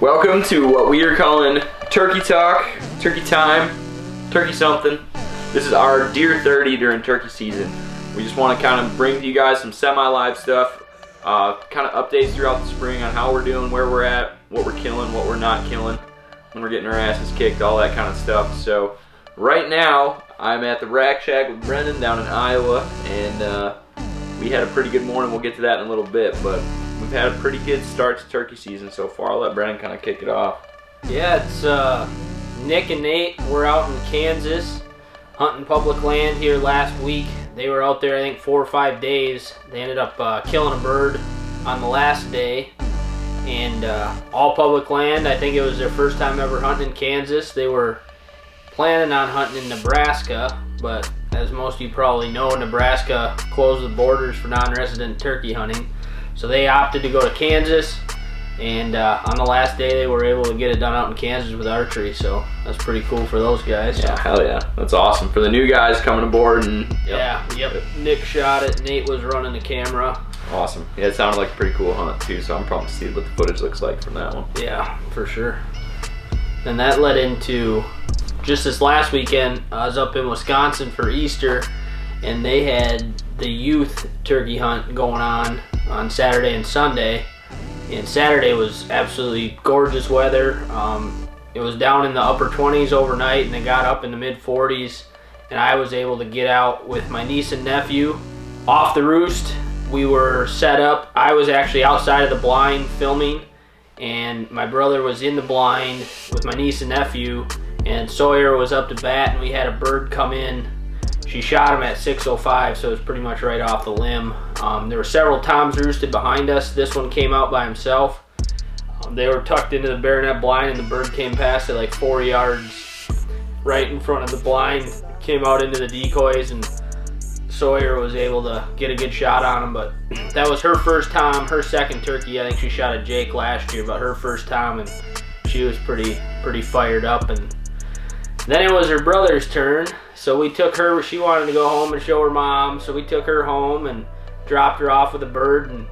Welcome to what we are calling Turkey Talk, Turkey Time, Turkey Something. This is our Deer 30 during turkey season. We just want to kind of bring to you guys some semi-live stuff, kind of updates throughout the spring on how we're doing, where we're at, what we're killing, what we're not killing, when we're getting our asses kicked, all that kind of stuff. So right now, I'm at the Rack Shack with Brendan down in Iowa, and we had a pretty good morning. We'll get to that in a little bit, but we've had a pretty good start to turkey season so far. I'll let Brendan kind of kick it off. Yeah, it's Nick and Nate. We're out in Kansas hunting public land here last week. They were out there, I think, 4 or 5 days. They ended up killing a bird on the last day, and all public land. I think it was their first time ever hunting in Kansas. They were planning on hunting in Nebraska, but as most of you probably know, Nebraska closed the borders for non-resident turkey hunting. So they opted to go to Kansas, and on the last day they were able to get it done out in Kansas with archery, so that's pretty cool for those guys. Yeah, hell yeah. That's awesome. For the new guys coming aboard. And yep. Nick shot it, Nate was running the camera. Awesome. Yeah, it sounded like a pretty cool hunt too, so I'm probably see what the footage looks like from that one. Yeah, for sure. And that led into just this last weekend. I was up in Wisconsin for Easter, and they had the youth turkey hunt going on Saturday and Sunday. And Saturday was absolutely gorgeous weather. It was down in the upper 20s overnight, and it got up in the mid 40s, and I was able to get out with my niece and nephew off the roost. We were set up. I was actually outside of the blind filming, and my brother was in the blind with my niece and nephew, and Sawyer was up to bat, and we had a bird come in. She shot him at 6:05, so it was pretty much right off the limb. There were several toms roosted behind us. This one came out by himself. They were tucked into the baronet blind, and the bird came past it like 4 yards right in front of the blind, came out into the decoys, and Sawyer was able to get a good shot on him. But that was her first tom, her second turkey. I think she shot a Jake last year, but her first tom, and she was pretty fired up. And then it was her brother's turn, so we took her. She wanted to go home and show her mom, so we took her home and dropped her off with a bird, and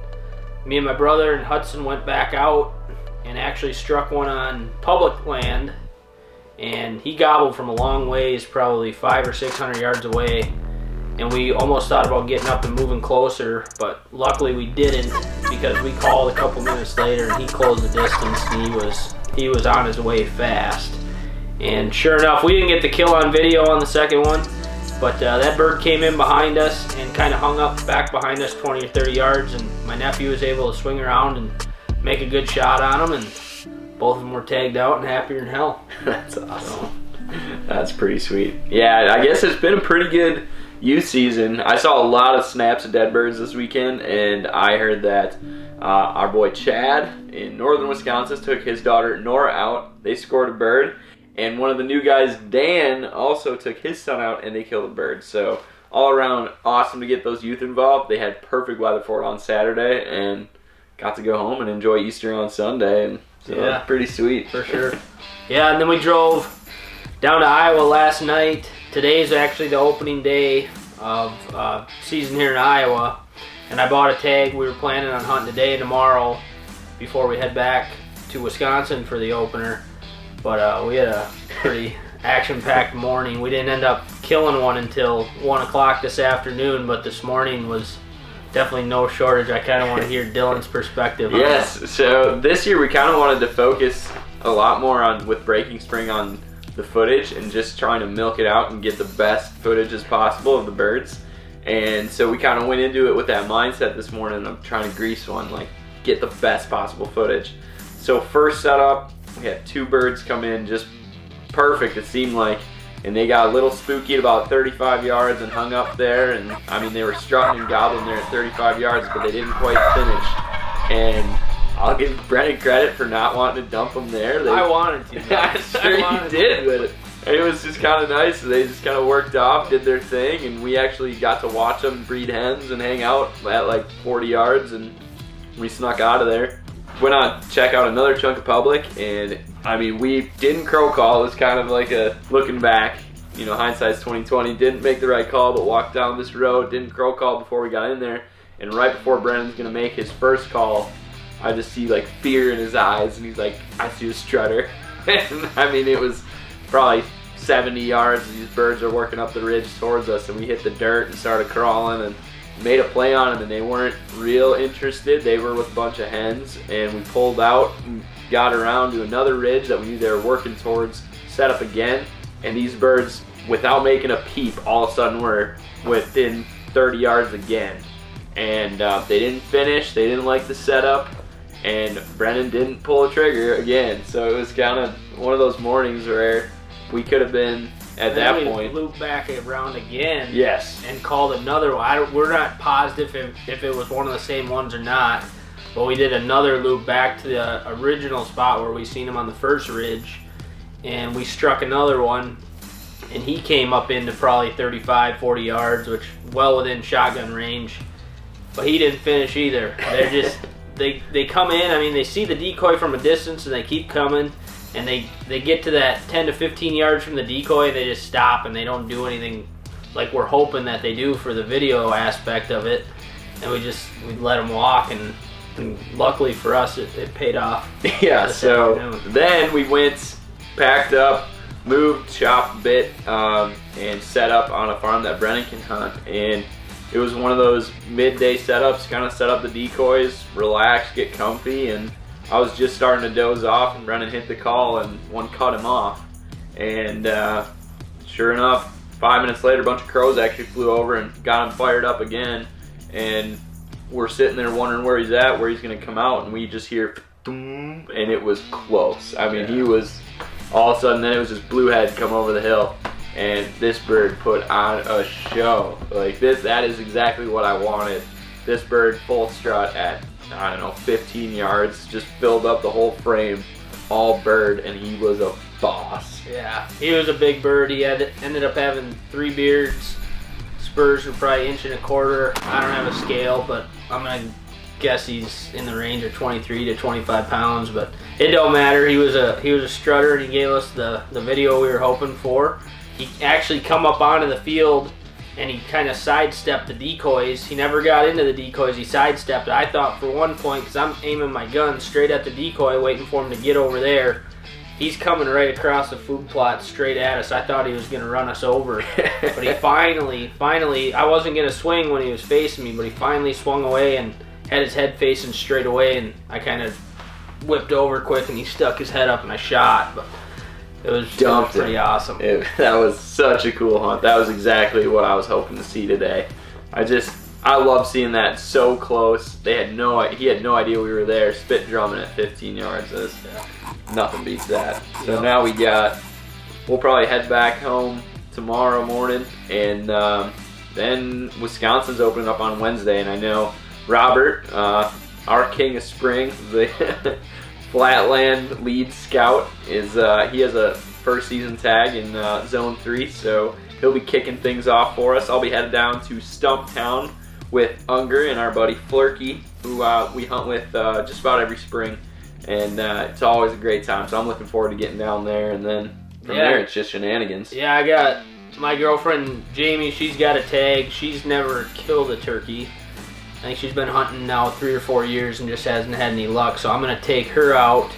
me and my brother and Hudson went back out and actually struck one on public land, and he gobbled from a long ways, probably 500 or 600 yards away, and we almost thought about getting up and moving closer, but luckily we didn't, because we called a couple minutes later and he closed the distance, and he was on his way fast. And sure enough, we didn't get the kill on video on the second one, but that bird came in behind us and kind of hung up back behind us 20 or 30 yards, and my nephew was able to swing around and make a good shot on him, and both of them were tagged out and happier than hell. That's awesome. That's pretty sweet. Yeah, I guess it's been a pretty good youth season. I saw a lot of snaps of dead birds this weekend, and I heard that our boy Chad in northern Wisconsin took his daughter Nora out. They scored a bird. And one of the new guys, Dan, also took his son out, and they killed a bird. So all around, awesome to get those youth involved. They had perfect weather for it on Saturday, and got to go home and enjoy Easter on Sunday. And so yeah, pretty sweet. For sure. Yeah, and then we drove down to Iowa last night. Today's actually the opening day of season here in Iowa. And I bought a tag. We were planning on hunting today and tomorrow before we head back to Wisconsin for the opener. But we had a pretty action-packed morning. We didn't end up killing one until 1 o'clock this afternoon, but this morning was definitely no shortage. I kind of want to hear Dylan's perspective on Yes, that. So this year we kind of wanted to focus a lot more on, with Breaking Spring, on the footage and just trying to milk it out and get the best footage as possible of the birds. And so we kind of went into it with that mindset this morning of trying to grease one, like get the best possible footage. So first setup, we had 2 birds come in, just perfect it seemed like, and they got a little spooky at about 35 yards and hung up there, and I mean they were strutting and gobbling there at 35 yards, but they didn't quite finish. And I'll give Brennan credit for not wanting to dump them there. I wanted to. I'm sure you did, but it was just kind of nice. They just kind of worked off, did their thing, and we actually got to watch them breed hens and hang out at like 40 yards, and we snuck out of there. Went on to check out another chunk of public, and I mean, we didn't crow call. It was kind of like a looking back, you know, hindsight's 20/20. Didn't make the right call, but walked down this road, didn't crow call before we got in there, and right before Brennan's gonna make his first call, I just see like fear in his eyes, and he's like, I see a strutter. And I mean, it was probably 70 yards. These birds are working up the ridge towards us, and we hit the dirt and started crawling and made a play on them, and they weren't real interested. They were with a bunch of hens, and we pulled out and got around to another ridge that we knew they were working towards, set up again, and these birds, without making a peep, all of a sudden were within 30 yards again. And they didn't finish, they didn't like the setup, and Brennan didn't pull a trigger again. So it was kind of one of those mornings where we could have been at that point. Loop back around again. Yes. And called another one. We're not positive if it was one of the same ones or not, but we did another loop back to the original spot where we seen him on the first ridge, and we struck another one, and he came up into probably 35, 40 yards, which well within shotgun range, but he didn't finish either. They're just, they come in, I mean, they see the decoy from a distance and they keep coming, and they get to that 10 to 15 yards from the decoy, and they just stop and they don't do anything like we're hoping that they do for the video aspect of it, and we let them walk, and luckily for us it paid off. Yeah, so then we went, packed up, moved, chopped, bit, and set up on a farm that Brennan can hunt. And it was one of those midday setups, kind of set up the decoys, relax, get comfy, and I was just starting to doze off, and Brennan hit the call, and one cut him off. And sure enough, 5 minutes later, a bunch of crows actually flew over and got him fired up again. And we're sitting there wondering where he's at, where he's going to come out, and we just hear, and it was close. I mean, he was, all of a sudden, then it was this bluehead come over the hill, and this bird put on a show. Like this, that is exactly what I wanted. This bird full strut at, I don't know, 15 yards, just filled up the whole frame, all bird, and he was a boss. Yeah, he was a big bird. He ended up having 3 beards. Spurs were probably 1.25 inches. I don't have a scale, but I'm gonna guess he's in the range of 23 to 25 pounds. But it don't matter. He was a strutter, and he gave us the video we were hoping for. He actually come up onto the field, and he kind of sidestepped the decoys. He never got into the decoys. He sidestepped it. I thought for one point, because I'm aiming my gun straight at the decoy, waiting for him to get over there. He's coming right across the food plot straight at us. I thought he was going to run us over. But he finally, I wasn't going to swing when he was facing me, but he finally swung away and had his head facing straight away, and I kind of whipped over quick, and he stuck his head up, and I shot. But it was pretty awesome. That was such a cool hunt. That was exactly what I was hoping to see today. I love seeing that so close. He had no idea we were there, spit drumming at 15 yards. Nothing beats that. So now we'll probably head back home tomorrow morning, and then Wisconsin's opening up on Wednesday, and I know Robert, our king of spring, the Flatland lead scout, he has a first season tag in Zone 3, so he'll be kicking things off for us. I'll be headed down to Stumptown with Unger and our buddy Flurky, who we hunt with just about every spring, and it's always a great time. So I'm looking forward to getting down there, and then from there it's just shenanigans. Yeah, I got my girlfriend Jamie. She's got a tag. She's never killed a turkey. I think she's been hunting now 3 or 4 years and just hasn't had any luck. So I'm gonna take her out.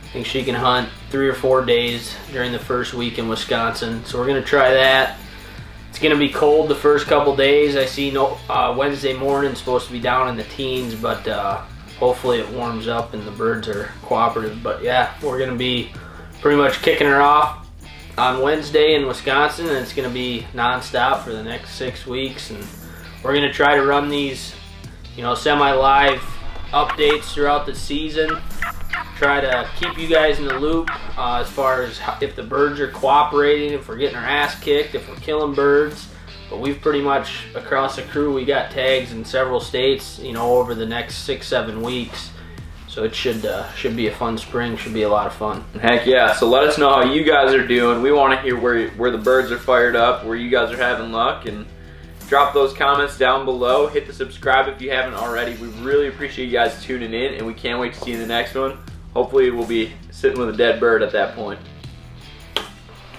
I think she can hunt 3 or 4 days during the first week in Wisconsin. So we're gonna try that. It's gonna be cold the first couple days. I see Wednesday morning supposed to be down in the teens, but hopefully it warms up and the birds are cooperative. But yeah, we're gonna be pretty much kicking her off on Wednesday in Wisconsin, and it's gonna be non-stop for the next 6 weeks. And we're gonna try to run these, semi-live updates throughout the season. Try to keep you guys in the loop as far as if the birds are cooperating, if we're getting our ass kicked, if we're killing birds. But we've pretty much, across the crew, we got tags in several states, over the next 6-7 weeks. So it should be a fun spring, should be a lot of fun. Heck yeah, so let us know how you guys are doing. We want to hear where the birds are fired up, where you guys are having luck, and drop those comments down below. Hit the subscribe if you haven't already. We really appreciate you guys tuning in, and we can't wait to see you in the next one. Hopefully we'll be sitting with a dead bird at that point.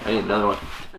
I need another one.